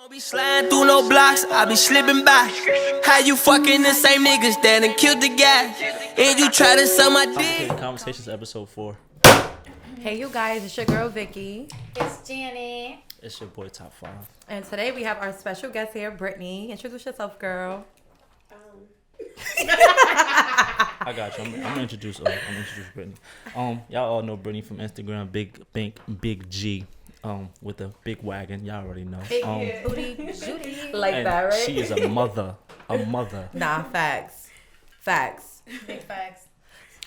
Don't be sliding through no blocks, I be slipping by. How you fucking the same niggas that done killed the guy? And you try to suck my dick. Complicated Conversations, episode 4. Hey, you guys, it's your girl Vicky. It's Janet. It's your boy Top 5. And today we have our special guest here, Brittany. Introduce yourself, girl. I got you. I'm gonna introduce Brittany. Y'all all know Brittany from Instagram, Big G. With a big wagon, y'all already know. Booty, Judy. Like that, right? She is a mother. Nah, facts. Big facts.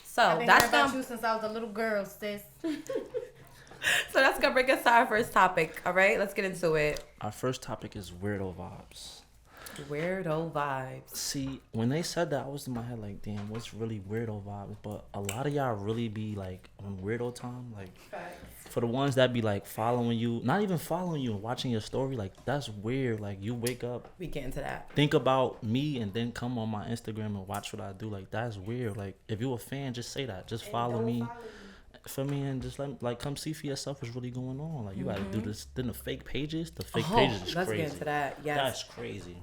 So I've been that's hearing about gonna, you since I was a little girl, sis. so that's gonna bring us to our first topic. All right, let's get into it. Our first topic is Weirdo Vibes. Weirdo vibes. See, when they said that, I was in my head like, damn, what's really Weirdo Vibes? But a lot of y'all really be like on weirdo time, like. For the ones that be like following you, not even following you and watching your story, like that's weird. Like you wake up, We get into that. think about me, and then come on my Instagram and watch what I do. Like that's weird. Like if you a fan, just say that. Just follow me. For me, and just like come see for yourself what's really going on. Like you gotta do this. Then the fake pages is Let's crazy. get into that. Yes. That's crazy.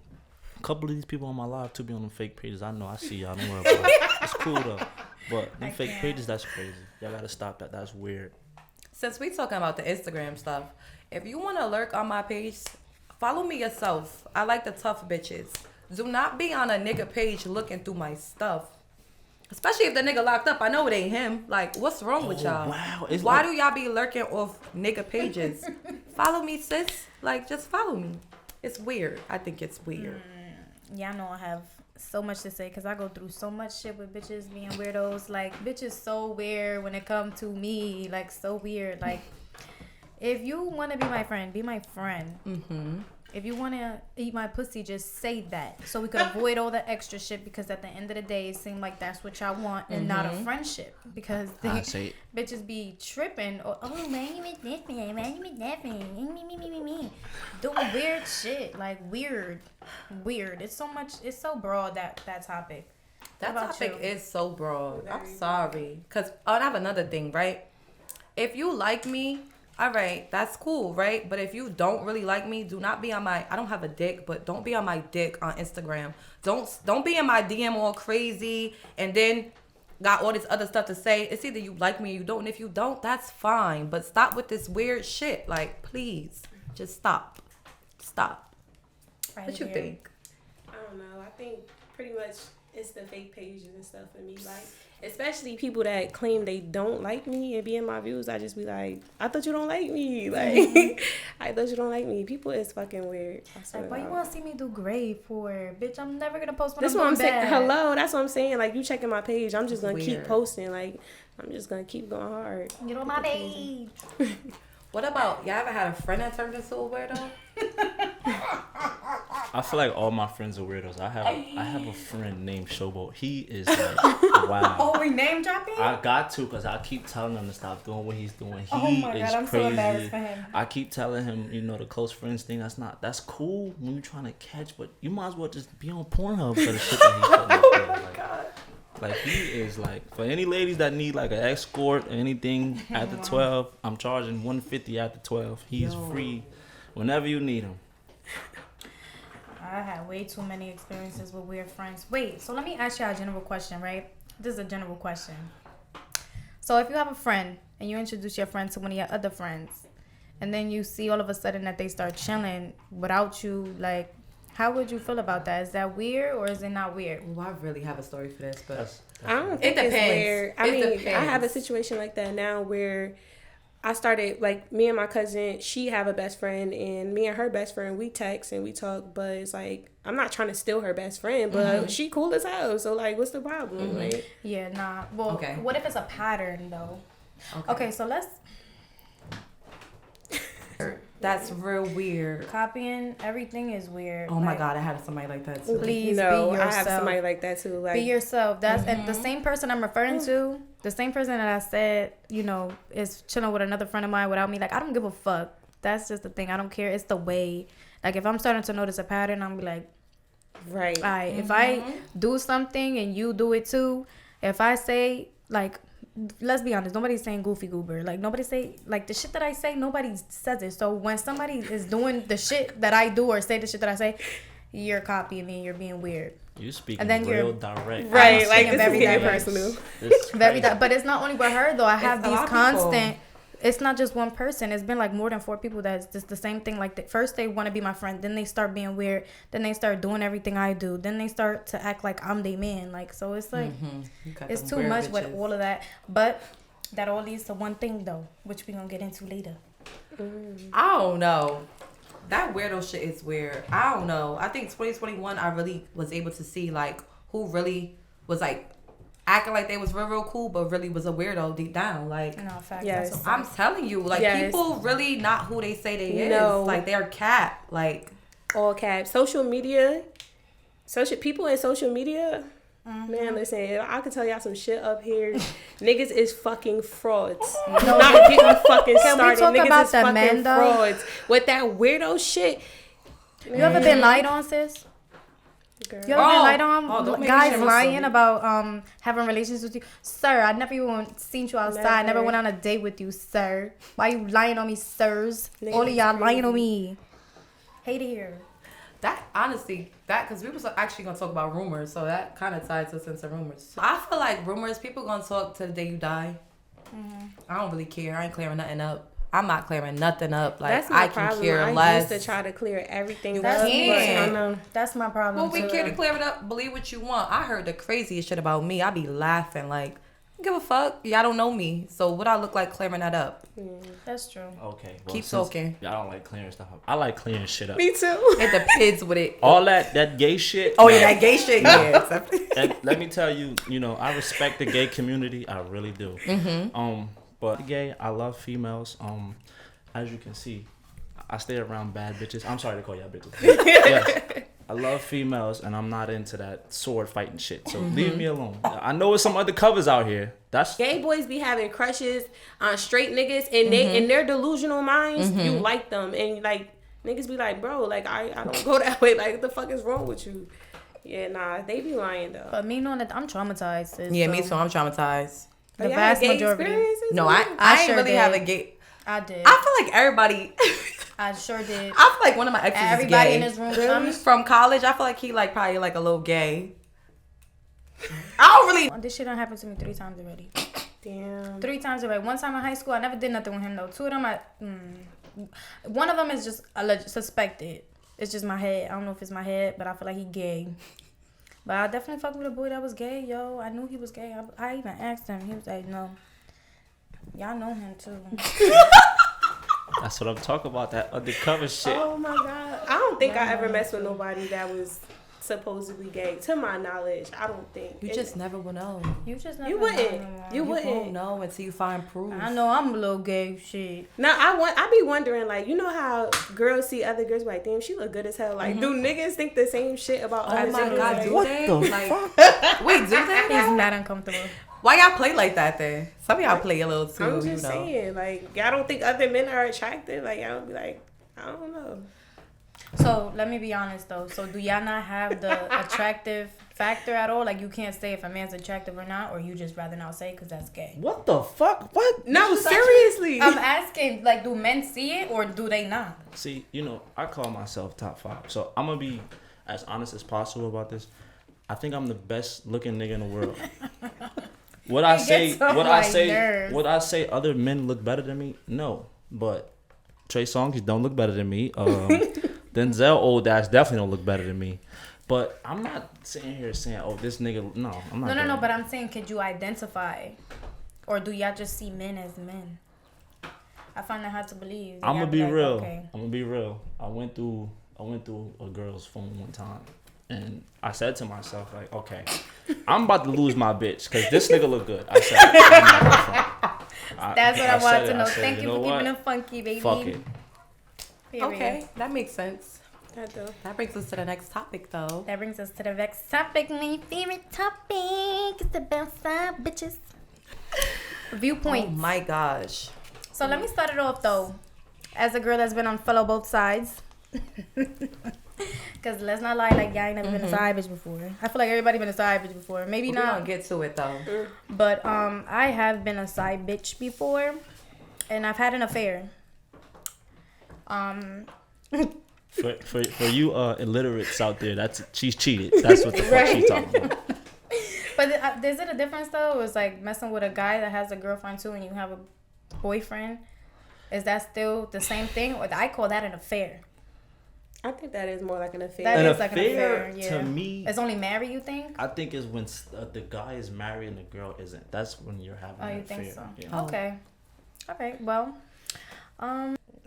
A couple of these people on my live too be on them fake pages. I know. I see y'all. Don't worry about it. It's cool though. But them fake pages, that's crazy. Y'all gotta stop that. That's weird. Since we talking about the Instagram stuff, if you want to lurk on my page, follow me yourself. I like the tough bitches. Do not be on a nigga page looking through my stuff. Especially if the nigga locked up. I know it ain't him. Like, what's wrong with y'all? Wow. Why do y'all be lurking off nigga pages? Follow me, sis. Like, just follow me. It's weird. I think it's weird. Y'all know I have so much to say because I go through so much shit with bitches being weirdos. Like, bitches so weird when it comes to me. Like, so weird. Like, if you want to be my friend, be my friend. Mm-hmm. If you want to eat my pussy, just say that. So we could avoid all the extra shit because at the end of the day, it seems like that's what y'all want and not a friendship. Because I say it. bitches be tripping. Or, oh, why you with this man? Why you with that man? Me. Doing weird shit. Like, weird. It's so much. It's so broad, that topic. That What about topic you? is so broad. I'm sorry. Because I have another thing, right? If you like me, all right, that's cool, right? But if you don't really like me, do not be on my, I don't have a dick, but don't be on my dick on Instagram. Don't be in my DM all crazy and then got all this other stuff to say. It's either you like me or you don't. And if you don't, that's fine. But stop with this weird shit. Like, please, just stop. Right What you here. think? I don't know. I think pretty much it's the fake pages and stuff for me. Like, especially people that claim they don't like me and be in my views, I just be like, I thought you don't like me. Like, I thought you don't like me. People is fucking weird. I swear Like, why to you God. want to see me do great for? Bitch, I'm never going to post when That's I'm what I'm doing saying. bad. Hello, that's what I'm saying. Like, you checking my page, I'm just gonna keep Weird. posting. Like, I'm just gonna keep going hard. Get on my page. What about, y'all ever had a friend that turned into a weirdo? I feel like all my friends are weirdos. I have a friend named Showboat. He is like, wow. Oh, we name dropping? I got to because I keep telling him to stop doing what he's doing. He Oh my is God, I'm so crazy. embarrassed for him. I keep telling him, the close friends thing. That's cool when you're trying to catch, but you might as well just be on Pornhub for the shit that he's putting up there. Like he is like, for any ladies that need like an escort or anything after 12, I'm charging $150 after 12. He's free whenever you need him. I had way too many experiences with weird friends. Wait, so let me ask you a general question, right? This is a general question. So if you have a friend and you introduce your friend to one of your other friends, and then you see all of a sudden that they start chilling without you, like, how would you feel about that? Is that weird or is it not weird? Well, I really have a story for this, but I don't It think it's depends. weird. I It mean, I depends. have a situation like that now where I started, like, me and my cousin, she have a best friend, and me and her best friend, we text and we talk, but it's like, I'm not trying to steal her best friend, but she cool as hell, so, like, what's the problem? Like, Yeah, nah. Well, Okay. what if it's a pattern, though? Okay, so let's... That's real weird. Copying everything is weird. Oh my Like, God, I had somebody like that too. Please no, be I yourself. have somebody like that, too. Like, Be yourself. That's and the same person I'm referring to, the same person that I said, is chilling with another friend of mine without me. Like, I don't give a fuck. That's just the thing. I don't care. It's the way. Like, if I'm starting to notice a pattern, I'm be like, right. all right, if I do something and you do it too, if I say, like, let's be honest, nobody's saying goofy goober. Like nobody say like the shit that I say, nobody says it. So when somebody is doing the shit that I do or say the shit that I say, you're copying me, you're being weird. You speaking And then real you're- direct. Right, like speaking this is very getting direct. personal. But it's not only with her though. I have It's a these lot of people. constant. It's not just one person. It's been like more than 4 people that's just the same thing. Like first they want to be my friend, then they start being weird, then they start doing everything I do, then they start to act like I'm their man. Like so, it's like it's too much with all of that. But that all leads to one thing though, which we gonna get into later. I don't know. That weirdo shit is weird. I don't know. I think 2021, I really was able to see like who really was like acting like they was real cool, but really was a weirdo deep down. Like, No, fact. Yes. That's I'm telling you, like Yes. people really not who they say they No. is. Like they're cat. Like All caps. Social media. People in social media. Man, listen, if I could tell y'all some shit up here. Niggas is fucking frauds. Not getting fucking Can we started. talk Niggas about is the fucking men, though? frauds. With that weirdo shit. You ever been lied on, sis? Girl. You ever been lied on? don't make Guys me shit lying myself. about having relations with you, sir. I never even seen you outside. Never Never. went on a date with you, sir. Why you lying on me, sirs? Niggas All of y'all is lying on crazy. me. Hate it here. that, honestly, that because we was actually gonna talk about rumors, so that kind of ties us into rumors. I feel like rumors, people gonna talk to the day you die. I don't really care. I ain't clearing nothing up. I'm not clearing nothing up. Like That's my I can problem. care I less. used to try to clear everything That's up. me. But I don't know. That's my problem. Well, we too. care to clear it up. Believe what you want. I heard the craziest shit about me. I be laughing like, give a fuck. Y'all don't know me. So what I look like clearing that up? That's true. Okay. Keep since talking. Y'all don't like clearing stuff up. I like clearing shit up. Me too. It depends with it. All that gay shit. Oh nah. yeah, that gay shit. Yeah. And let me tell you, I respect the gay community. I really do. But gay, I love females. As you can see, I stay around bad bitches. I'm sorry to call y'all bitches. Yes, I love females, and I'm not into that sword fighting shit. So leave me alone. I know there's some other covers out here. That's Gay boys be having crushes on straight niggas, and they in their delusional minds, you like them, and like niggas be like, bro, like I don't go that way. Like, what the fuck is wrong with you? Yeah, nah, they be lying though. But me knowing that I'm traumatized. Sis, Yeah, so me too. I'm traumatized. The Y'all vast had gay majority. experiences? No, I I ain't sure really did. have a gay. I did. I feel like everybody. I sure did. I feel like one of my exes Everybody is gay. in this room. From college, I feel like he like probably like a little gay. I don't really. This shit done happened to me 3 times already. Damn. 3 times already. One time in high school, I never did nothing with him though. 2 of them, one of them is just suspected. It's just my head. I don't know if it's my head, but I feel like he gay. But I definitely fucked with a boy that was gay, yo. I knew he was gay. I even asked him. He was like, no. Y'all know him too. That's what I'm talking about. That undercover shit. Oh my god, I don't think I ever messed with nobody that was supposedly gay. To my knowledge, I don't think. You just never will know. You just never You know wouldn't. anymore. You You won't wouldn't. know until you find proof. I know I'm a little gay shit. Now I be wondering, like, you know how girls see other girls be like, damn, she look good as hell. Like, do niggas think the same shit about Oh other my niggas? god, Like, do What they? the Like, wait, do they? He's now? not uncomfortable. Why y'all play like that then? Some of y'all play a little too, I'm you just know. saying, like, y'all don't think other men are attractive? Like, y'all be like, I don't know. So let me be honest though. So do y'all not have the attractive factor at all? Like you can't say if a man's attractive or not, or you just rather not say because that's gay. What the fuck? What? No, seriously. I'm asking, like, do men see it or do they not? See, I call myself top 5. So I'm gonna be as honest as possible about this. I think I'm the best looking nigga in the world. Would I It say? gets on Would my I say? nerves. Would I say other men look better than me? No, but Trey Songz don't look better than me. Denzel old ass definitely don't look better than me. But I'm not sitting here saying, "Oh, this nigga." No, I'm not. No. But I'm saying, could you identify, or do y'all just see men as men? I find that hard to believe. I'm Y'all gonna be like, real. okay. I'm gonna be real. I went through a girl's phone one time, and I said to myself, like, okay, I'm about to lose my bitch because this nigga look good. I said, I'm not gonna front. That's what I said wanted it. to know. I said, Thank you know for what? keeping it funky, baby. Fuck it. Period. Okay, that makes sense. That though. That brings us to the next topic, though. That brings us to the next topic. My favorite topic is the best side, bitches. Viewpoints. Oh my gosh. So let me start it off though. As a girl that's been on fellow both sides, Cause let's not lie, like y'all ain't never been a side bitch before. I feel like everybody been a side bitch before. Maybe We not. don't get to it though. But I have been a side bitch before, and I've had an affair. For you illiterates out there, she's cheated. That's what the fuck she's talking about. But is it a difference though? It's like messing with a guy that has a girlfriend too, and you have a boyfriend. Is that still the same thing, or I call that an affair? I think that is more like an affair. That An is like an affair, affair, yeah. to me, It's only married, you think? I think is when the guy is married and the girl isn't. That's when you're having Oh, an you affair. think so? Yeah. Okay. All right. Well,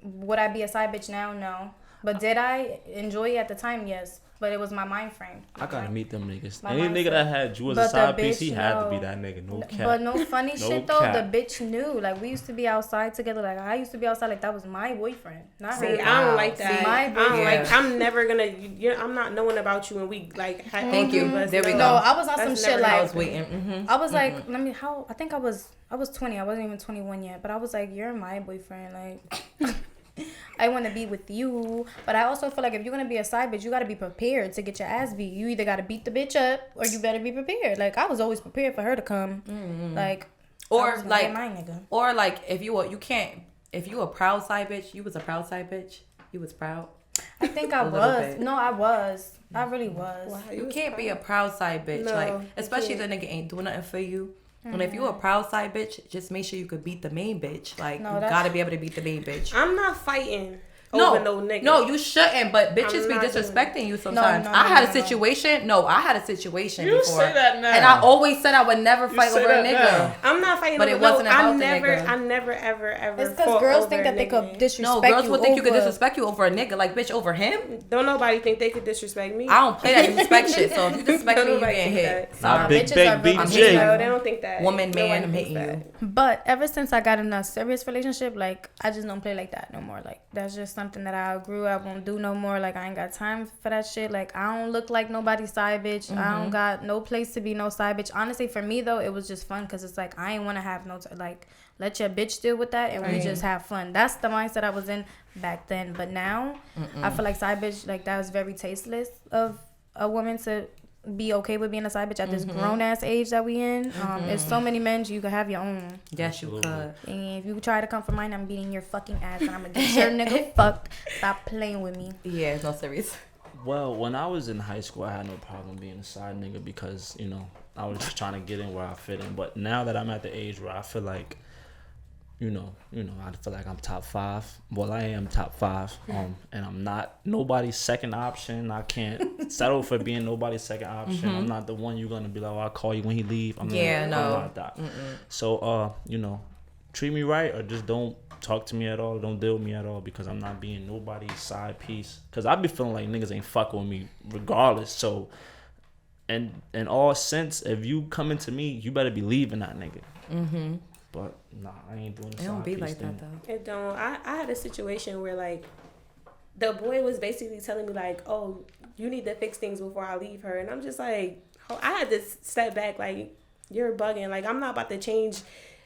would I be a side bitch now? No. But did I enjoy it at the time? Yes. But it was my mind frame. I gotta meet them niggas. My Any nigga mindset. that had you as But a the side piece, bitch, he had to be no. that nigga. No cap. But no funny No shit though. cap. The bitch knew. Like we used to be outside together. Like I used to be outside. Like that was my boyfriend, not See, her. I don't like that. See, my I don't boyfriend. like. I'm never gonna. I'm not knowing about you, and we like. Thank you. There we go. No, I was on some That's shit never I like was waiting. Mm-hmm. I was like, let me. How I think I was 20. I wasn't even 21 yet. But I was like, you're my boyfriend. Like. I want to be with you, but I also feel like if you're gonna be a side bitch, you gotta be prepared to get your ass beat. You either gotta beat the bitch up, or you better be prepared. Like I was always prepared for her to come, like I Or was gonna like, get my nigga. or like, if you a proud side bitch, you was a proud side bitch. You was proud. I think I A little was. bit. No, I was. I really was. Wow, You can't be a proud side bitch, No, like you especially if can't. the nigga ain't doing nothing for you. And if you a proud side bitch, just make sure you could beat the main bitch. Like No, you that's- gotta be able to beat the main bitch. I'm not fighting over no nigga. No, you shouldn't. But bitches I'm be not doing disrespecting you sometimes. no, I had no, a situation. No, I had a situation You before. say that now. And I always said I would never fight say over a that nigga. now. I'm not fighting But over it wasn't about I the never, nigga. I never, ever. It's because fought girls over think a that they nigga. could disrespect No, girls you would think you could over- disrespect you over a nigga. Like, bitch, over him? Don't nobody think they could disrespect me. I don't play that disrespect shit. So if you disrespect Don't me, you nobody getting think hit. that. Nah, Sorry. Big bitches Bang are beat I'm Jay. hitting No, you. they don't think that. Woman, Nobody man, I'm thinks hitting that. you. But ever since I got in a serious relationship, like I just don't play like that no more. Like that's just something that I grew up won't do no more. Like I ain't got time for that shit. Like I don't look like nobody's side bitch. I don't got no place to be no side bitch. Honestly, for me though, it was just fun because it's like I ain't want to have no like let your bitch deal with that and we Right. just have fun. That's the mindset I was in back then. But now I feel like side bitch like that was very tasteless of a woman to be okay with being a side bitch at this grown ass age that we in. There's so many men you could have your own. Yes, you could. And if you try to come for mine, I'm beating your fucking ass and I'm gonna get your nigga fucked. Stop playing with me. Yeah, no serious. Well, when I was in high school, I had no problem being a side nigga because, I was just trying to get in where I fit in. But now that I'm at the age where I feel like, I feel like I'm top 5. Well, I am top 5. And I'm not nobody's second option. I can't settle for being nobody's second option. I'm not the one you're gonna be like, oh, I'll call you when he leave. I'm not that. So, treat me right or just don't talk to me at all. Don't deal with me at all because I'm not being nobody's side piece. Because I be feeling like niggas ain't fucking with me regardless. So, and in all sense, if you coming to me, you better be leaving that nigga. But nah, I ain't doing the It don't side be piece like thing. that though. It don't. I had a situation where like the boy was basically telling me like, oh, you need to fix things before I leave her, and I'm just like, oh, I had to step back. Like you're bugging. Like I'm not about to change.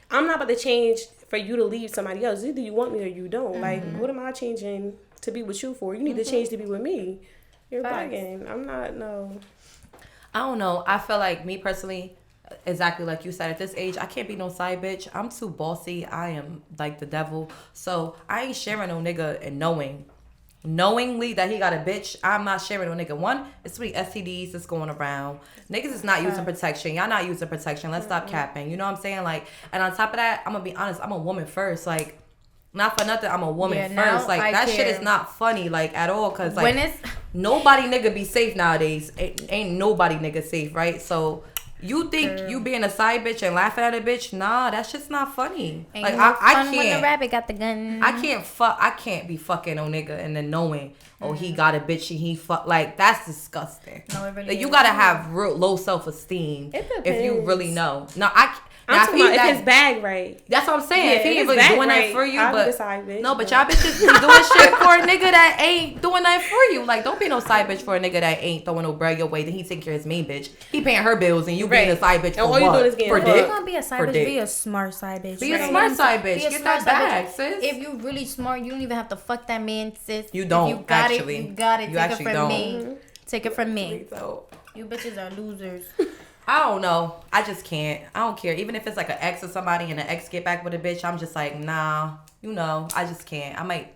I'm not about to change for you to leave somebody else. Either you want me or you don't. Like what am I changing to be with you for? You need to change to be with me. You're Facts. bugging. I'm not. No. I don't know. I feel like me personally, exactly like you said, at this age, I can't be no side bitch. I'm too bossy. I am like the devil. So I ain't sharing no nigga and knowingly that he got a bitch. I'm not sharing no nigga. One, it's too many STDs that's going around. Niggas is not using protection. Y'all not using protection. Let's stop capping. You know what I'm saying? Like, and on top of that, I'm gonna be honest. I'm a woman first. Like, not for nothing. I'm a woman Yeah, now first. Like I that shit care. is not funny. Like at all. Cause like When it's nobody nigga be safe nowadays. Ain't nobody nigga safe, right? So you think you being a side bitch and laughing at a bitch? Nah, that shit's not funny. ain't Like no I fun when the can't. rabbit got the gun. I can't be fucking no nigga and then knowing, oh, he got a bitch and he fuck. Like that's disgusting. No, it really Like you is. gotta have real low self esteem It if you depends. really know. No, I'm talking about if his bag right. That's what I'm saying. Yeah, if he if ain't his really bag doing that right, for you, I'll be but the side bitch, no, but but- y'all bitches be doing shit for a nigga that ain't doing that for you. Like, don't be no side bitch for a nigga that ain't throwing no bread your way. Then he taking care of his main bitch. He paying her bills and you being a side bitch for all you what? doing is getting For fucked. If dick? you're gonna be a side For bitch, dick. be a smart side bitch. Be a right? smart side bitch. Be a Get smart that side bag, bitch. sis. If you really smart, you don't even have to fuck that man, sis. You don't, If you got actually. it, you got it. You Take it actually from don't. me. Take it from me. So, You bitches are losers. I don't know. I just can't. I don't care. Even if it's like an ex or somebody and an ex get back with a bitch, I'm just like, nah. You know, I just can't. I might.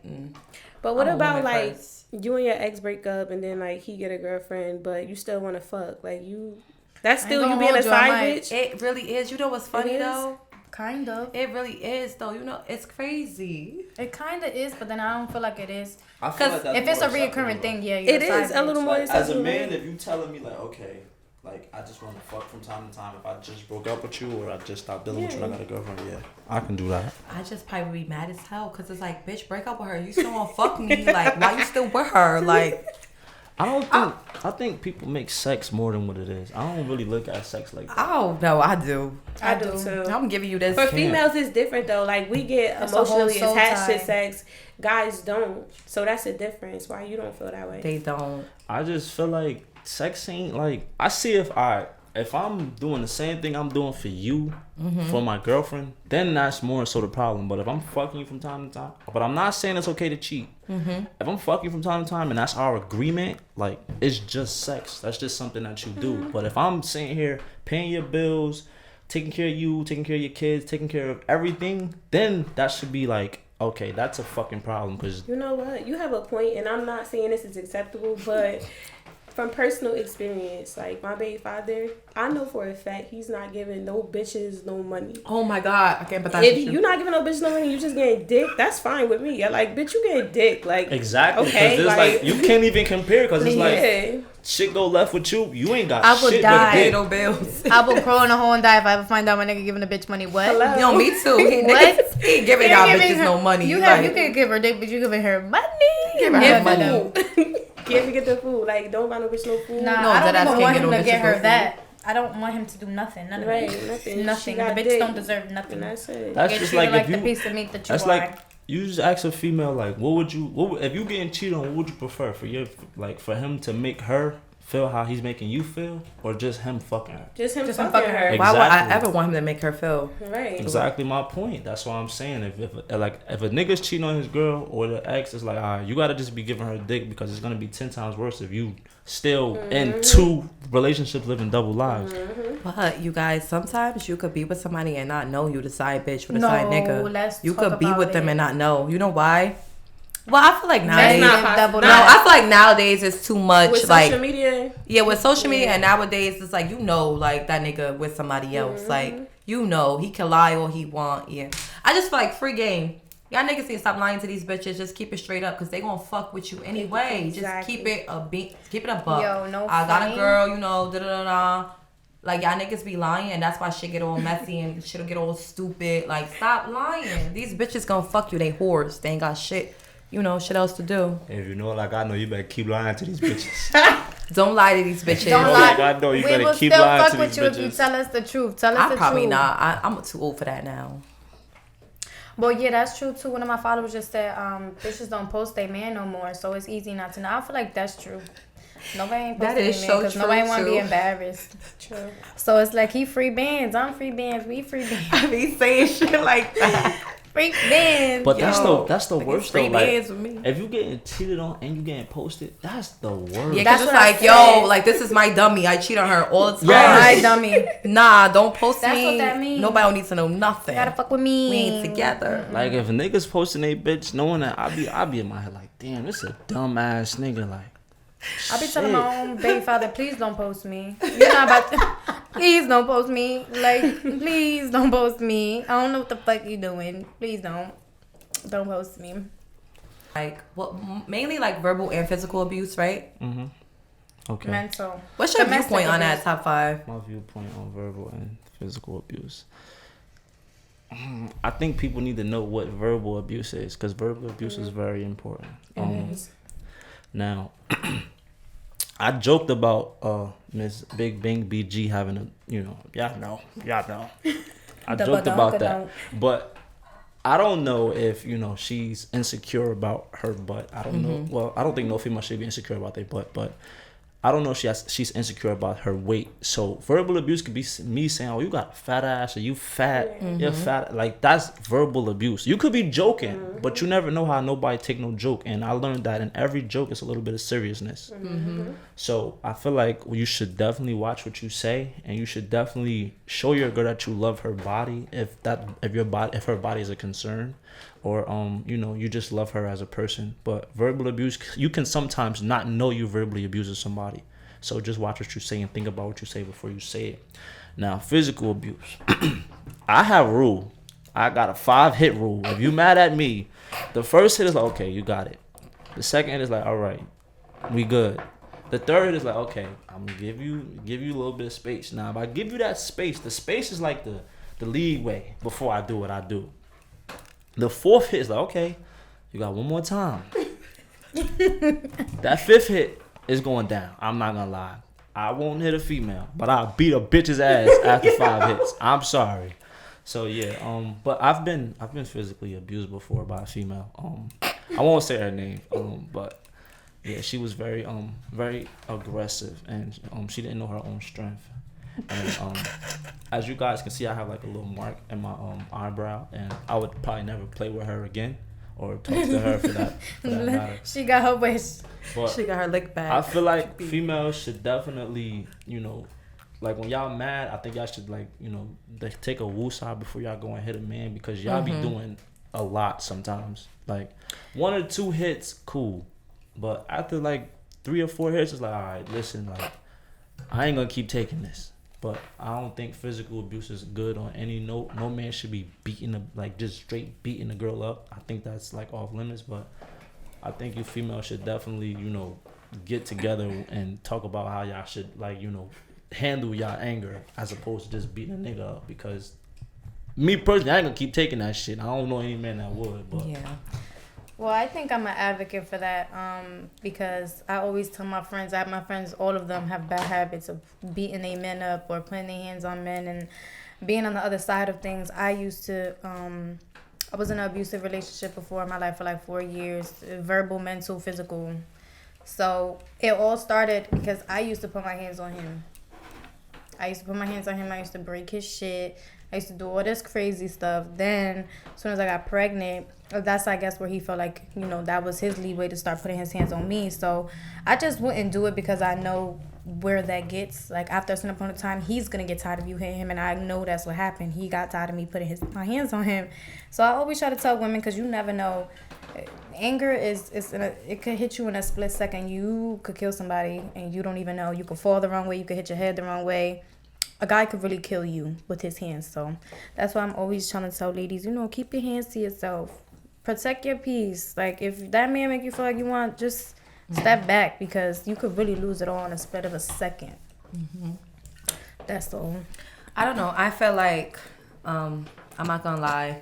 But what I'm a about woman like first. you and your ex break up and then like he get a girlfriend, but you still want to fuck? Like you, that's still you being a side bitch. It really is. You know what's funny is? though? Kind of. It really is though. You know, it's crazy. It kind of is, but then I don't feel like it is. I feel like that's If it's more a reoccurring acceptable, thing, yeah, It you're is a little more Like, as a acceptable, man, right? if you telling me like, okay, like I just want to fuck from time to time, if I just broke up with you or I just stopped dealing with you, and I got a girlfriend, yeah, I can do that. I just probably be mad as hell because it's like, bitch, break up with her. You still want to fuck me? Like, why you still with her? Like, I don't think. I think people make sex more than what it is. I don't really look at sex like that. oh no, I do. I do too. I'm giving you this. For females, it's different though. Like we get That's a whole emotionally soul attached tie. to sex. Guys don't. So that's a difference. Why you don't feel that way? They don't. I just feel like sex ain't like. I see if I'm doing the same thing I'm doing for you, for my girlfriend, then that's more so the problem. But if I'm fucking you from time to time, but I'm not saying it's okay to cheat. If I'm fucking you from time to time and that's our agreement, like it's just sex. That's just something that you do. But if I'm sitting here paying your bills, taking care of you, taking care of your kids, taking care of everything, then that should be like, okay, that's a fucking problem. Cause You know what? You have a point, and I'm not saying this is acceptable, but from personal experience, like my baby father, I know for a fact he's not giving no bitches no money. Oh my god, I can't. But that's If you not giving no bitches no money, you just getting dick. That's fine with me. Yeah, like bitch, you getting dick. Like exactly, okay, because like you can't even compare. Because it's like yeah. shit go left with you, you ain't got I would shit die. but dick. no bills. I will crawl in a hole and die if I ever find out my nigga giving a bitch money. What? Hello? Yo, me too. He, What? niggas, he ain't giving You're y'all giving bitches her- no money. You Like, can give her dick, but you giving her money. Giving her Get money. food. Can't get the food. Like don't buy no bitch no food. Nah, No, I that ass don't even can't want get him no to bitches get no her food. that. I don't want him to do nothing. None of Right, it. nothing. Nothing. She The got bitch dick. don't deserve nothing. And that's it. That's Get just treated like like if the you. piece of meat that you That's are. like you just ask a female like, what would you if you getting cheated on? What would you prefer for your like for him to make her feel how he's making you feel, or just him fucking her? Just him Just him fucking fucking her. her. why would I Exactly. ever want him to make her feel? Right. Exactly my point. That's why I'm saying if a nigga's cheating on his girl or the ex, it's like, you gotta just be giving her dick because it's gonna be 10 times worse if you still in two relationships living double lives. But you guys, sometimes you could be with somebody and not know you the side bitch or the No, side nigga. let's You talk could be about with them it. and not know. You know why? Well, I feel like That's nowadays. not Negative possible. double No, life. I feel like nowadays it's too much. With like social media. yeah, with social media Yeah. and nowadays it's like like that nigga with somebody else. Like he can lie all he want. Yeah, I just feel like free game. Y'all niggas need to stop lying to these bitches. Just keep it straight up because they gonna fuck with you anyway. Just Exactly. keep it keep it a buck. Yo, no I got a funny. girl, da da da da. Like y'all niggas be lying and that's why shit get all messy and shit'll get all stupid. Like stop lying. These bitches gonna fuck you. They whores. They ain't got shit. Shit else to do. If you know like I know, you better keep lying to these bitches. Don't lie to these bitches. Don't know lie. like I know, you We better will keep still lying fuck to with these you if you bitches. tell us the truth. Tell us I'm the probably truth. not. I'm too old for that now. Well, yeah, that's true too. One of my followers just said, bitches don't post their man no more, so it's easy not to know. I feel like that's true. Nobody ain't That posting is their so man because true, nobody want to be too. embarrassed. True. So it's like he free bands, I'm free bands, we free bands, I be saying shit like that. free bands. But Yo, that's the like, worst it's free though. Like, bands with me. if you getting cheated on and you getting posted, that's the worst. Yeah, That's cause it's what I like, said. yo, like this is my dummy. I cheat on her all the time. Yes. Hi, dummy. Nah, don't post That's me. what that means. Nobody needs to know nothing. You gotta fuck with me. We ain't together. Like if niggas posting a bitch knowing that, I be in my head like, damn, this a dumbass nigga. Like, I be telling shit. my own baby father, please don't post me. You're not about to. Please don't post me. Like, please don't post me. I don't know what the fuck you doing. Please don't. Don't post me. Like, mainly like verbal and physical abuse, right? Okay. Mental. What's your Domestic viewpoint on abuse. that top 5? My viewpoint on verbal and physical abuse. I think people need to know what verbal abuse is because verbal abuse is very important. Now, I joked about Miss Big Bang BG having a, y'all know, I joked about that, but I don't know if she's insecure about her butt. I don't know. Well, I don't think no female should be insecure about their butt, but I don't know if she's insecure about her weight. So verbal abuse could be me saying, "Oh, you got a fat ass," or "You fat, you're fat." Like that's verbal abuse. You could be joking, but you never know how nobody take no joke. And I learned that in every joke, it's a little bit of seriousness. So I feel like you should definitely watch what you say, and you should definitely show your girl that you love her body, if her body is a concern, or you just love her as a person. But verbal abuse, you can sometimes not know you verbally abusing somebody. So just watch what you say and think about what you say before you say it. Now, physical abuse. I have a rule. I got a 5-hit rule. If you mad at me, the first hit is like, okay, you got it. The second hit is like, all right, we good. The third hit is like, okay, I'm gonna give you a little bit of space. Now, if I give you that space, the space is like the leeway before I do what I do. The fourth hit is like, okay, you got one more time. That fifth hit is going down. I'm not gonna lie. I won't hit a female, but I'll beat a bitch's ass after 5 hits. I'm sorry. So yeah, but I've been physically abused before by a female. I won't say her name, but yeah, she was very aggressive, and she didn't know her own strength. And as you guys can see, I have like a little mark in my eyebrow, and I would probably never play with her again or talk to her for that matter. She got her wish. But She got her lick back. I feel like females should definitely, like when y'all mad, I think y'all should take a woosah before y'all go and hit a man, because y'all be doing a lot sometimes. Like 1 or 2 hits, cool, but after like 3 or 4 hits, it's like, all right, listen, like I ain't gonna keep taking this. But I don't think physical abuse is good on any note. No man should be just straight beating a girl up. I think that's like off limits. But I think you females should definitely, get together and talk about how y'all should handle y'all anger as opposed to just beating a nigga up. Because me personally, I ain't gonna keep taking that shit. I don't know any man that would. But Yeah. Well, I think I'm an advocate for that because I always tell my friends, I have my friends, all of them have bad habits of beating their men up or putting their hands on men and being on the other side of things. I was in an abusive relationship before in my life for like 4 years, verbal, mental, physical. So it all started because I used to put my hands on him. I used to break his shit. I used to do all this crazy stuff. Then, as soon as I got pregnant, that's, I guess, where he felt like, that was his leeway to start putting his hands on me. So I just wouldn't do it because I know where that gets. Like, after a certain point of time, he's going to get tired of you hitting him. And I know that's what happened. He got tired of me putting my hands on him. So I always try to tell women, because you never know. Anger it could hit you in a split second. You could kill somebody and you don't even know. You could fall the wrong way. You could hit your head the wrong way. A guy could really kill you with his hands. So that's why I'm always trying to tell ladies, keep your hands to yourself. Protect your peace. Like, if that man make you feel like you want, just step back, because you could really lose it all in a split of a second. That's all. I don't know. I feel like, I'm not gonna lie,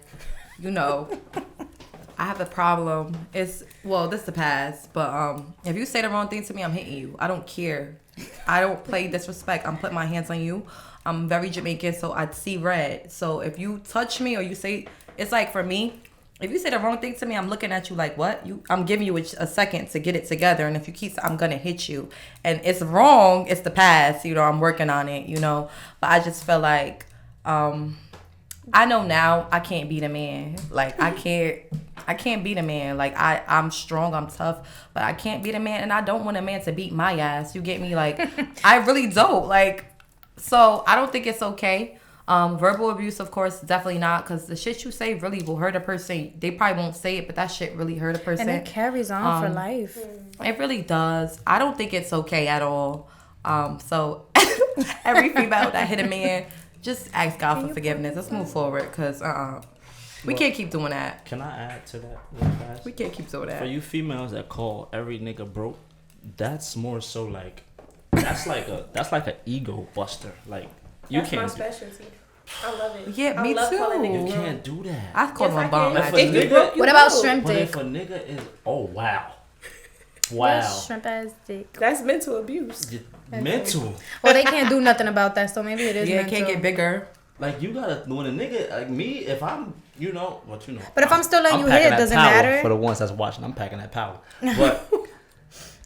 I have a problem. This is the past, but if you say the wrong thing to me, I'm hitting you. I don't care. I don't play disrespect. I'm putting my hands on you. I'm very Jamaican, so I see red. So if you touch me or you say, it's like, for me, if you say the wrong thing to me, I'm looking at you like, what? I'm giving you a second to get it together. And if you keep, I'm going to hit you. And it's wrong. It's the past. I'm working on it, But I just feel like, I know now I can't beat a man. Like, I can't beat a man. Like, I'm strong, I'm tough, but I can't beat a man. And I don't want a man to beat my ass. You get me? Like, I really don't. Like, so I don't think it's okay. Verbal abuse, of course, definitely not, because the shit you say really will hurt a person. They probably won't say it, but that shit really hurt a person. And it carries on for life. It really does. I don't think it's okay at all. So every female that hit a man, just ask God for forgiveness. Let's move forward, because we can't keep doing that. Can I add to that real fast? We can't keep doing that. For you females that call every nigga broke, that's more so like, that's like an ego buster. Like, that's my specialty. I love it. Yeah, I me love too. calling niggas You broke. can't do that. I call my bomb. If If you broke, you What about broke. shrimp But dick? if a nigga is, oh wow, Shrimp ass dick. That's mental abuse. mental. Well, they can't do nothing about that, so maybe it is Yeah, it mental. can't get bigger. Like you gotta when a nigga like me, if I'm But if I'm still letting you packing hit, that doesn't power. matter. For the ones that's watching, I'm packing that power. But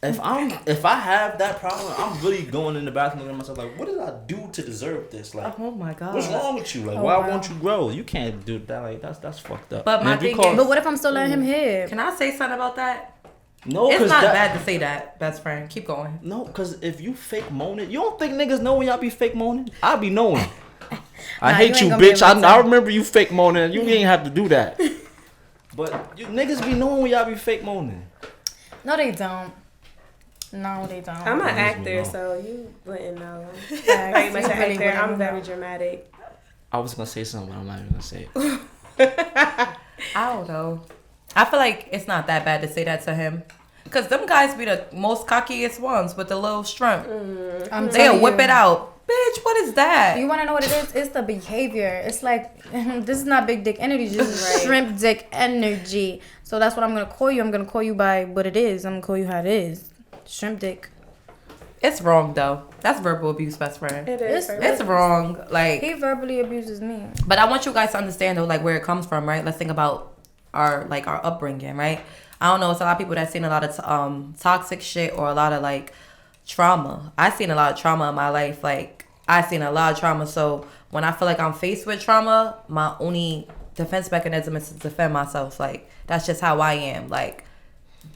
if I have that problem, I'm really going in the bathroom looking at myself like, what did I do to deserve this? Like, Oh my god. what's wrong with you? Like, Oh, why wow. won't you grow? You can't do that. Like, that's fucked up. But my And if you thing is- But what if I'm still letting him hit? Can I say something about that? no, It's cause not bad to say that, best friend. Keep going. No, cause if you fake moaning, you don't think niggas know when y'all be fake moaning? I be knowing. I Nah, hate you you, ain't gonna be bitch. able to I tell. remember you fake moaning. You ain't have to do that. But you niggas be knowing when y'all be fake moaning. No, they don't. No, they don't. I'm an That makes me actor, know. so you wouldn't know. Facts. Very much You an really actor. wouldn't I'm very know. dramatic. I was gonna say something, but I'm not even gonna say it. I don't know. I feel like it's not that bad to say that to him. Cause them guys be the most cockiest ones with the little shrimp. I'm They'll telling whip you. it out. Bitch, what is that? You want to know what it is? It's the behavior. It's like, this is not big dick energy, just Right. shrimp dick energy. So that's what I'm going to call you. I'm going to call you by what it is. I'm going to call you how it is. Shrimp dick. It's wrong though. That's verbal abuse, best friend. It is. It's- very It's much. wrong. Like, He verbally abuses me. but I want you guys to understand though, like where it comes from, right? Let's think about our upbringing, right? I don't know. It's a lot of people that seen a lot of toxic shit or a lot of like trauma. I seen a lot of trauma in my life. Like I seen a lot of trauma. So when I feel like I'm faced with trauma, my only defense mechanism is to defend myself. Like that's just how I am. Like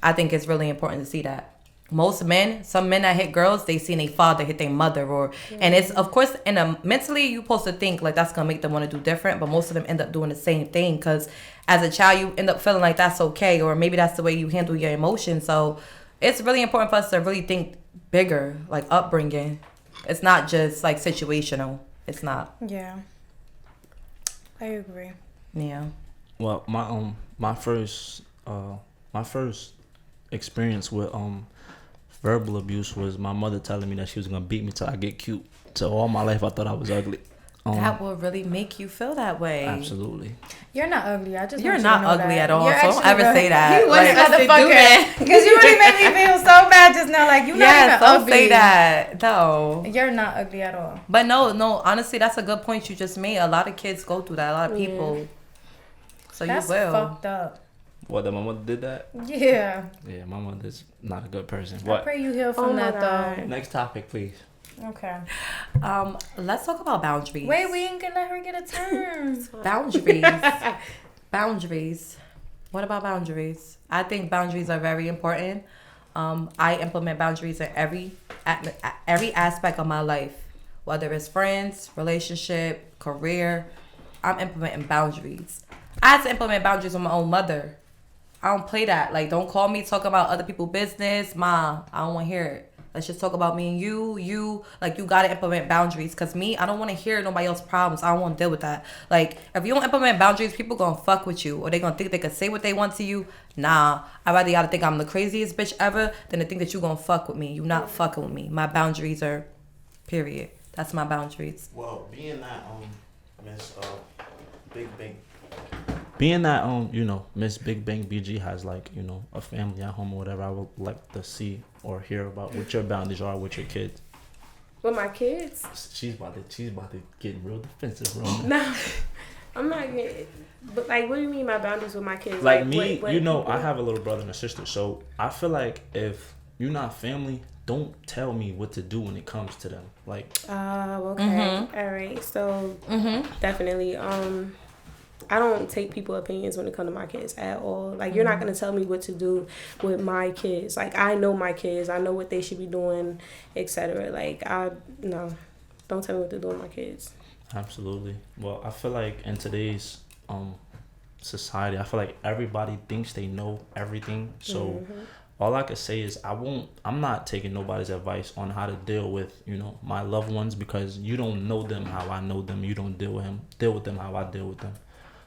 I think it's really important to see that. Most men, some men that hit girls, they seen a father hit their mother, or and it's of course in a mentally you supposed to think like that's gonna make them want to do different, but most of them end up doing the same thing because as a child you end up feeling like that's okay, or maybe that's the way you handle your emotions. So it's really important for us to really think bigger, like upbringing. It's not just like situational. It's not. Yeah. I agree. Yeah. Well, my first experience with verbal abuse was my mother telling me that she was gonna beat me till I get cute. So all my life I thought I was ugly. That will really make you feel that way. Absolutely. You're not ugly. I just You're want not you to know ugly that. at all. You're So don't actually ever really- say that. You was Like, motherfucker. Because you really made me feel so bad just now. Like, you're Yes, not don't even ugly. say that. No. You're not ugly at all. But no, honestly, that's a good point you just made. A lot of kids go through that. A lot of people. So That's you will. fucked up. What, that my mother did that? Yeah. Yeah, my mother's not a good person. I What? pray you heal from Oh my that, God. Next topic, please. though. Okay. Let's talk about boundaries. Wait, we ain't gonna let her get a turn. Boundaries. Boundaries. What about boundaries? I think boundaries are very important. I implement boundaries in every aspect of my life, whether it's friends, relationship, career. I'm implementing boundaries. I had to implement boundaries with my own mother. I don't play that. Like, don't call me talk about other people's business. Ma, I don't want to hear it. Let's just talk about me and you. Like, you got to implement boundaries. Because me, I don't want to hear nobody else's problems. I don't want to deal with that. Like, if you don't implement boundaries, people going to fuck with you. Or they going to think they can say what they want to you. Nah. I'd rather y'all think I'm the craziest bitch ever than to think that you going to fuck with me. You not fucking with me. My boundaries are, period. That's my boundaries. Well, being that Miss Big Bang, being that Miss Big Bang BG has like a family at home or whatever, I would like to see or hear about what your boundaries are with your kids. With my kids? She's about to get real defensive, bro. No, I'm not getting. But like, what do you mean my boundaries with my kids? Like me, what I have a little brother and a sister, so I feel like if you're not family, don't tell me what to do when it comes to them. Like, okay, all right. So definitely, I don't take people's opinions when it comes to my kids at all. Like, you're not gonna tell me what to do with my kids. Like, I know my kids. I know what they should be doing, etc. Like, no, don't tell me what to do with my kids. absolutely. Well, I feel like in today's society, I feel like everybody thinks they know everything. So all I could say is I'm not taking nobody's advice on how to deal with my loved ones, because you don't know them how I know them. You don't deal with them how I deal with them.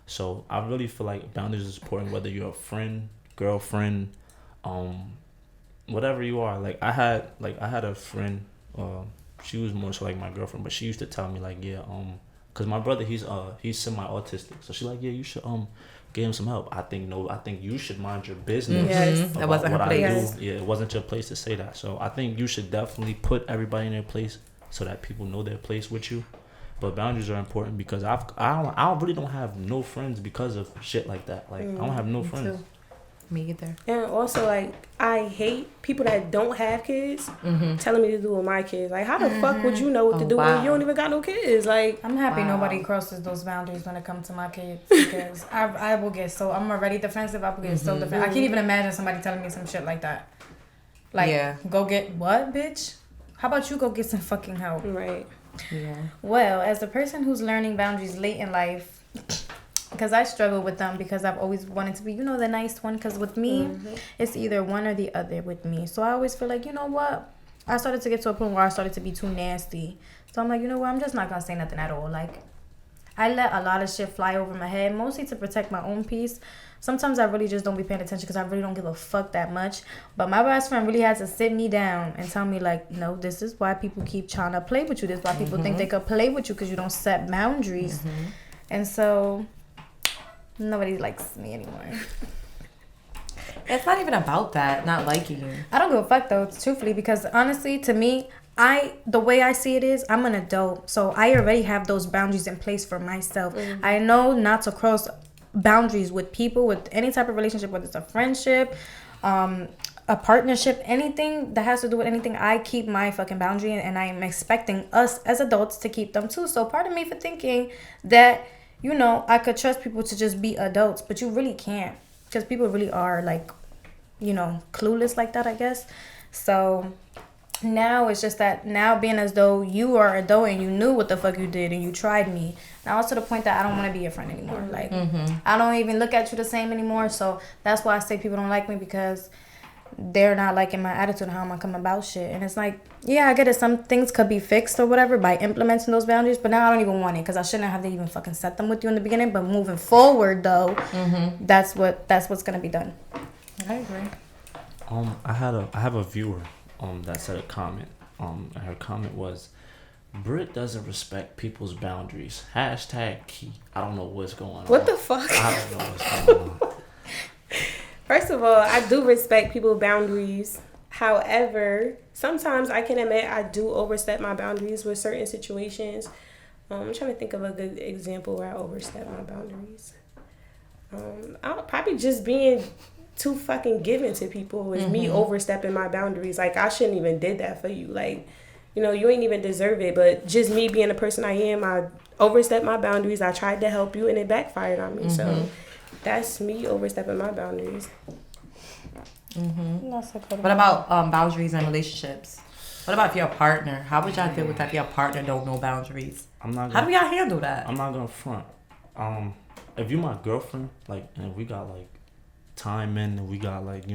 So I really feel like boundaries is important, whether you're a friend, girlfriend, whatever you are. Like I had a friend, she was more so like my girlfriend, but she used to tell me like, cause my brother he's semi-autistic, so she's like, yeah, you should give him some help. I think you should mind your business. Yes. about That wasn't her what I place. do. Yeah, it wasn't your place to say that. So I think you should definitely put everybody in their place so that people know their place with you. But boundaries are important because I really don't have no friends because of shit like that. Like I don't have no friends. too. Me either. And also, like, I hate people that don't have kids telling me to do with my kids. Like, how the fuck would you know what to do when you don't even got no kids? Like, I'm happy nobody crosses those boundaries when it comes to my kids because I will get so I'm already defensive. I will get so defensive. I can't even imagine somebody telling me some shit like that. Like, go get what, bitch? How about you go get some fucking help? right. Yeah. Well, as a person who's learning boundaries late in life, because I struggle with them because I've always wanted to be, the nice one. Because with me, it's either one or the other with me. So I always feel like, you know what? I started to get to a point where I started to be too nasty. So I'm like, you know what? I'm just not going to say nothing at all. Like, I let a lot of shit fly over my head, mostly to protect my own peace. Sometimes I really just don't be paying attention because I really don't give a fuck that much. But my best friend really had to sit me down and tell me, like, no, this is why people keep trying to play with you. This is why people think they could play with you because you don't set boundaries. And so nobody likes me anymore. It's not even about that, not liking you. I don't give a fuck, though, truthfully, because honestly, to me, the way I see it is, I'm an adult. So I already have those boundaries in place for myself. I know not to cross boundaries with people, with any type of relationship, whether it's a friendship, a partnership, anything that has to do with anything. I keep my fucking boundary, and I am expecting us as adults to keep them too. So part of me for thinking that, I could trust people to just be adults, but you really can't, because people really are like, clueless like that, I guess. So now it's just that now being as though you are adult and you knew what the fuck you did and you tried me. Now it's to the point that I don't want to be your friend anymore. Like, I don't even look at you the same anymore. So that's why I say people don't like me, because they're not liking my attitude and how I'm gonna come about shit. And it's like, yeah, I get it. Some things could be fixed or whatever by implementing those boundaries, but now I don't even want it because I shouldn't have to even fucking set them with you in the beginning. But moving forward, though, that's what's gonna be done. I agree. I have a viewer that said a comment. And her comment was, Brit doesn't respect people's boundaries. #key. I don't know what's going on. What the fuck? I don't know what's going on. First of all, I do respect people's boundaries. However, sometimes I can admit I do overstep my boundaries with certain situations. I'm trying to think of a good example where I overstep my boundaries. I'll probably just being too fucking giving to people is me overstepping my boundaries. Like, I shouldn't even did that for you. Like, you ain't even deserve it. But just me being the person I am, I overstepped my boundaries. I tried to help you and it backfired on me. So that's me overstepping my boundaries. What about boundaries in relationships? What about if you're a partner? How would y'all deal with that if your partner don't know boundaries? How do y'all handle that? I'm not gonna front. If you're my girlfriend, like, and we got like time in, and we got like,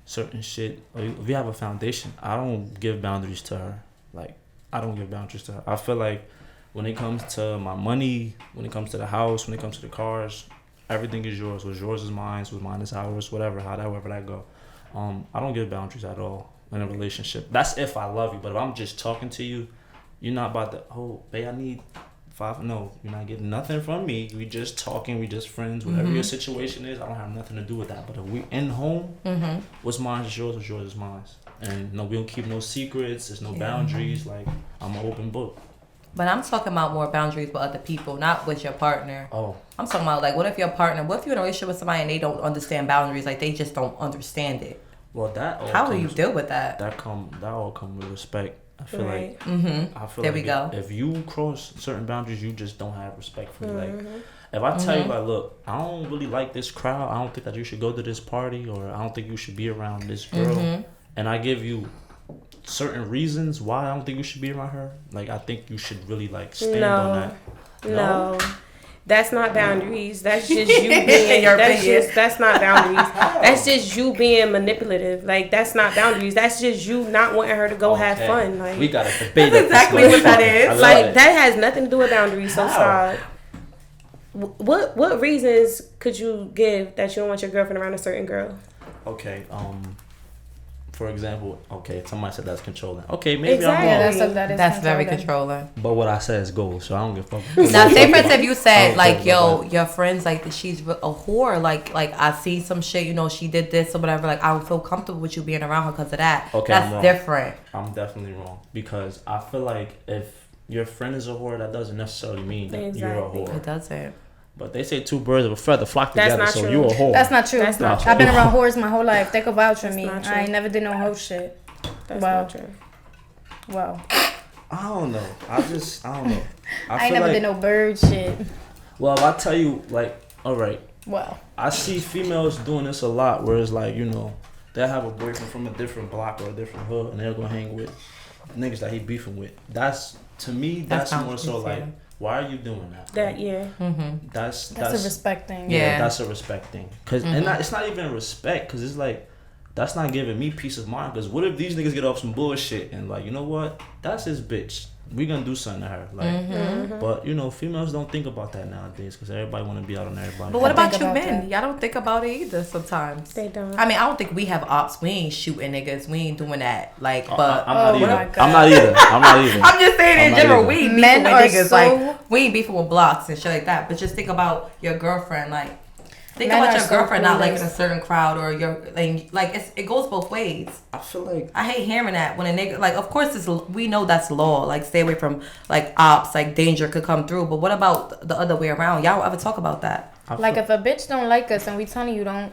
certain shit. If we have a foundation, I don't give boundaries to her. Like, I don't give boundaries to her. I feel like when it comes to my money, when it comes to the house, when it comes to the cars, everything is yours. What's yours is mine. What's mine is ours. Whatever, however that go. I don't give boundaries at all in a relationship. That's if I love you. But if I'm just talking to you, you're not about to, oh, babe, I need $5. No, you're not getting nothing from me. We just talking. We just friends. Whatever your situation is, I don't have nothing to do with that. But if we in home, what's mine is yours. What's yours is mine. And no, we don't keep no secrets. There's no boundaries. Like, I'm an open book. But I'm talking about more boundaries with other people, not with your partner. Oh. I'm talking about, like, what if you're in a relationship with somebody and they don't understand boundaries? Like, they just don't understand it. Well, that all how do you deal with that? That all come with respect. I feel right. like I feel there like we go. If you cross certain boundaries, you just don't have respect for me. Like, if I tell you, like, look, I don't really like this crowd. I don't think that you should go to this party, or I don't think you should be around this girl. And I give you certain reasons why I don't think you should be around her. Like, I think you should really like stand on that. No. That's not boundaries. That's just you being that's not boundaries. That's just you being manipulative. Like, that's not boundaries. That's just you not wanting her to go have fun. Like, we got a debate. That's exactly what that is. Like, that has nothing to do with boundaries. So stop. What reasons could you give that you don't want your girlfriend around a certain girl? Okay. For example, okay, somebody said that's controlling. Okay, maybe exactly. I'm wrong. That's very controlling. But what I said is gold, so I don't give a fuck. Now, say for instance, if you said, like, yo, your friend's like, she's a whore. Like I see some shit, she did this or whatever. Like, I don't feel comfortable with you being around her because of that. Okay, that's different. I'm definitely wrong, because I feel like if your friend is a whore, that doesn't necessarily mean that you're a whore. It doesn't. But they say two birds of a feather flock That's together, not so true. you a whore. That's not true. That's not true. I've been around whores my whole life. They could vouch for That's me. not true. I ain't never did no hoe shit. That's Wow. not true. Wow. I don't know. I don't know. I feel ain't never like, did no bird shit. Well, I tell you, like, all right, Wow. I see females doing this a lot, where it's like, you know, they'll have a boyfriend from a different block or a different hood, and they're gonna hang with niggas that he beefing with. That's, to me, that's more so like, why are you doing that? That yeah. That's a respect thing. Yeah, that's a respect thing. And it's not even respect, cause it's like, that's not giving me peace of mind. Cause what if these niggas get off some bullshit and like, you know what? That's his bitch. We gonna do something to her. Like, but you know, females don't think about that nowadays, cause everybody wanna be out on everybody. But what about you about men? that. Y'all don't think about it either sometimes. They don't. I mean, I don't think we have ops. We ain't shooting niggas. We ain't doing that. Like, but I'm not my either. God. I'm not either. I'm not either. I'm just saying I'm in not general, either. we ain't Men beefing are with niggas. so- Like, we ain't beefing with blocks and shit like that. But just think about your girlfriend. Like, think Men about are your so girlfriend not liking a clueless. certain crowd or your like it goes both ways. I feel like I hate hearing that when a nigga like. Of course, we know that's law. Like, stay away from like ops. Like, danger could come through. But what about the other way around? Y'all ever talk about that? Like if a bitch don't like us and we telling you don't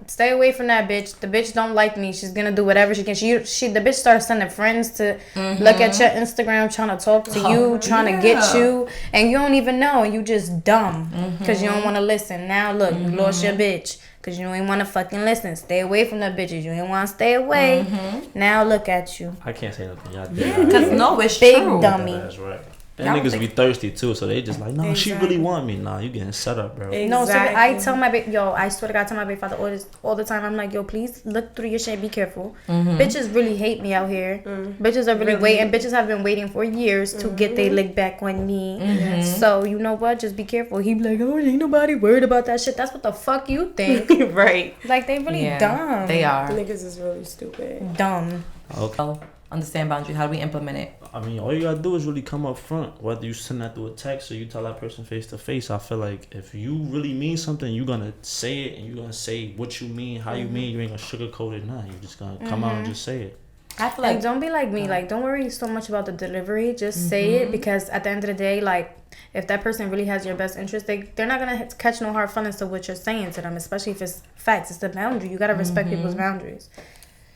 stay away from that bitch. The bitch don't like me. She's gonna do whatever she can. The bitch starts sending friends to look at your Instagram, trying to talk to you, trying to get you, and you don't even know, and you just dumb because you don't want to listen. Now look, you lost your bitch because you ain't want to fucking listen. Stay away from the bitches. You ain't want to stay away. Now look at you, I can't say nothing. Y'all Because no, it's big true. dummy. That's right. Them Y'all niggas think- be thirsty too, so they just like, no, she really want me. Nah, you getting set up, bro. No, so Exactly. I tell my baby, I swear to God, I tell my baby father all the time. I'm like, yo, please look through your shit. Be careful. Bitches really hate me out here. Bitches are really waiting. Bitches have been waiting for years to get their lick back on me. So you know what? Just be careful. He be like, oh, ain't nobody worried about that shit. That's what the fuck you think. Right. Like they really Yeah, dumb. they are. Niggas is really stupid. Dumb. Okay. So, understand boundaries. How do we implement it? I mean, all you gotta do is really come up front. Whether you send that through a text or you tell that person face to face, I feel like if you really mean something, you're gonna say it and you're gonna say what you mean, how you mean. You ain't gonna sugarcoat it. Nah, you just gonna come out and just say it. I feel Like like don't be like me. Like don't worry so much about the delivery. Just say it because at the end of the day, like if that person really has your best interest, they're not gonna catch no hard feelings to what you're saying to them, especially if it's facts. It's the boundary. You gotta respect people's boundaries.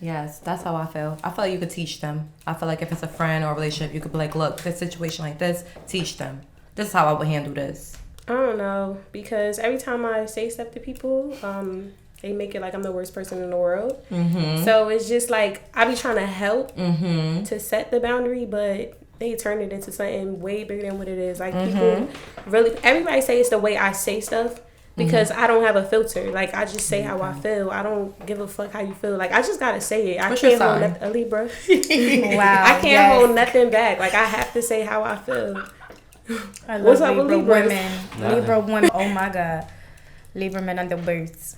yes, that's how I feel. I feel like you could teach them. I feel like if it's a friend or a relationship, you could be like, look, this situation like this, teach them. This is how I would handle this. I don't know, because every time I say stuff to people, they make it like I'm the worst person in the world. So it's just like I be trying to help to set the boundary, but they turn it into something way bigger than what it is. Like people really, everybody say it's the way I say stuff. Because I don't have a filter. Like, I just say how I feel. I don't give a fuck how you feel. Like, I just gotta say it. I What's your can't hold sign? nothing. A Libra. Wow. I can't hold nothing back. Like, I have to say how I feel. I love What's up with Libra Libras? women. Libra women. Oh my God. Libra men are the worst.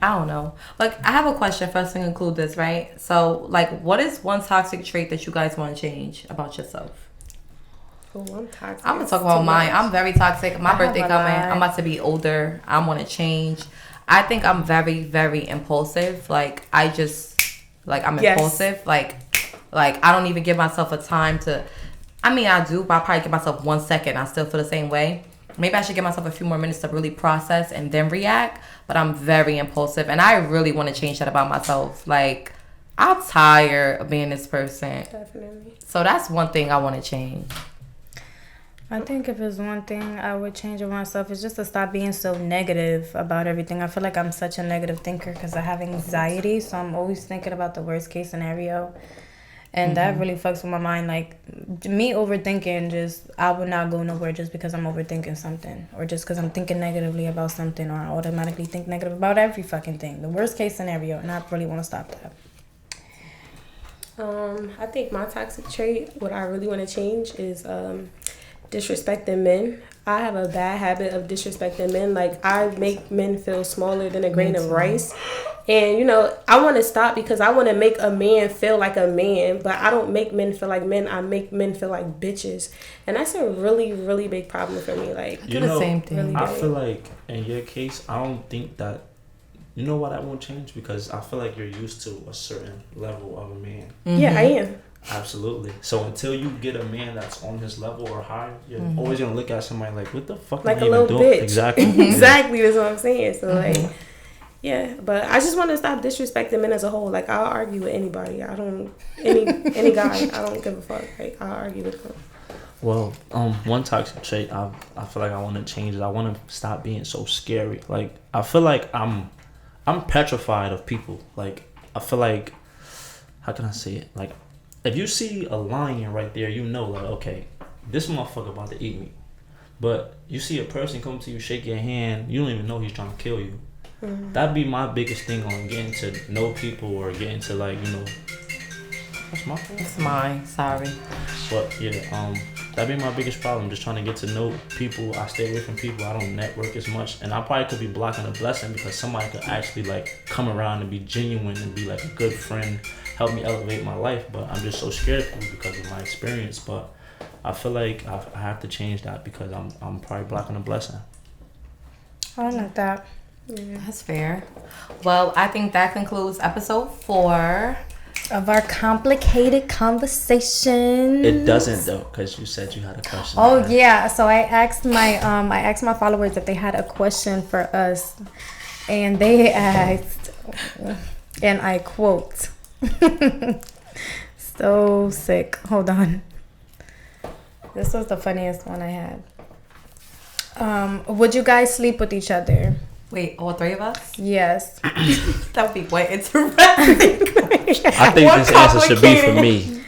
I don't know. Like, I have a question first to conclude this, right? So, like, what is one toxic trait that you guys want to change about yourself? Oh, I'm toxic. I'm gonna talk about mine. I'm very toxic. My birthday have a coming. lot. I'm about to be older. I want to change. I think I'm very, very impulsive. Like I just, like I'm Yes. impulsive. Like I don't even give myself a time to. I mean, I do, but I probably give myself 1 second. I still feel the same way. Maybe I should give myself a few more minutes to really process and then react. But I'm very impulsive, and I really want to change that about myself. Like I'm tired of being this person. Definitely. So that's one thing I want to change. I think if there's one thing I would change of myself, is just to stop being so negative about everything. I feel like I'm such a negative thinker because I have anxiety, so I'm always thinking about the worst case scenario. And that really fucks with my mind. Like, me overthinking, just, I would not go nowhere just because I'm overthinking something. Or just because I'm thinking negatively about something. Or I automatically think negative about every fucking thing. The worst case scenario. And I really want to stop that. I think my toxic trait, what I really want to change is disrespecting men. I have a bad habit of disrespecting men. Like, I make men feel smaller than a grain of rice. And, you know, I want to stop because I want to make a man feel like a man. But I don't make men feel like men. I make men feel like bitches. And that's a really, really big problem for me. Like, Do the same thing. really I big. feel like in your case, I don't think that, you know why that won't change? Because I feel like you're used to a certain level of a man. Yeah, I am. Absolutely. So until you get a man that's on his level or higher, you're always gonna look at somebody like, what the fuck Like am a I even little doing? bitch. Exactly. Exactly, that's what I'm saying. So like, yeah, but I just want to stop disrespecting men as a whole. Like I'll argue with anybody. I don't any guy. I don't give a fuck. Like I'll argue with them. Well, one toxic trait I feel like I want to change is I want to stop being so scary. Like I feel like I'm petrified of people. Like I feel like, how can I say it? Like if you see a lion right there, you know like, okay, this motherfucker about to eat me. But you see a person come to you, shake your hand, you don't even know he's trying to kill you. That'd be my biggest thing on getting to know people or getting to like, you know, that's my fault. It's mine. Sorry. But yeah, that'd be my biggest problem. Just trying to get to know people. I stay away from people. I don't network as much, and I probably could be blocking a blessing because somebody could actually like come around and be genuine and be like a good friend, help me elevate my life. But I'm just so scared of it because of my experience. But I feel like I have to change that because I'm probably blocking a blessing. I like that. Yeah. That's fair. Well, I think that concludes episode 4 Of our complicated conversation. It doesn't though, because you said you had a question. Oh yeah, so I asked my followers if they had a question for us, and they asked, and I quote, so sick. Hold on. This was the funniest one I had. Would you guys sleep with each other? Wait, all 3 of us? Yes. That would be way interesting. I think this answer should be for me.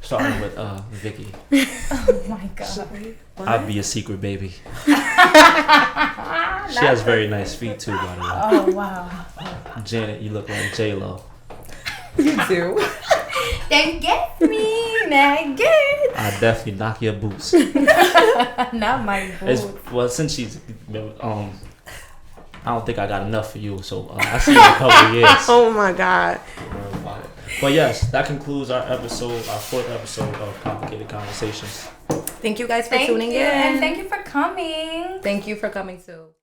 Starting with Vicky. Oh my god. I'd be a secret baby. She has very nice feet too, by the way. Oh wow. Janet, you look like J-Lo. You do. Then get me, nugget. I definitely knock your boots. Not my boots. Well, since she's, I don't think I got enough for you, so I see you in a couple of years. Oh my god. But yes, that concludes our episode, our 4th episode of Complicated Conversations. Thank you guys for tuning in. And thank you for coming. Thank you for coming too.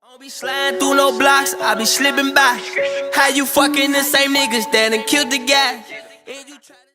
I don't be sliding through no blocks, I be slipping by. How you fucking the same niggas that done killed the guy? And you try to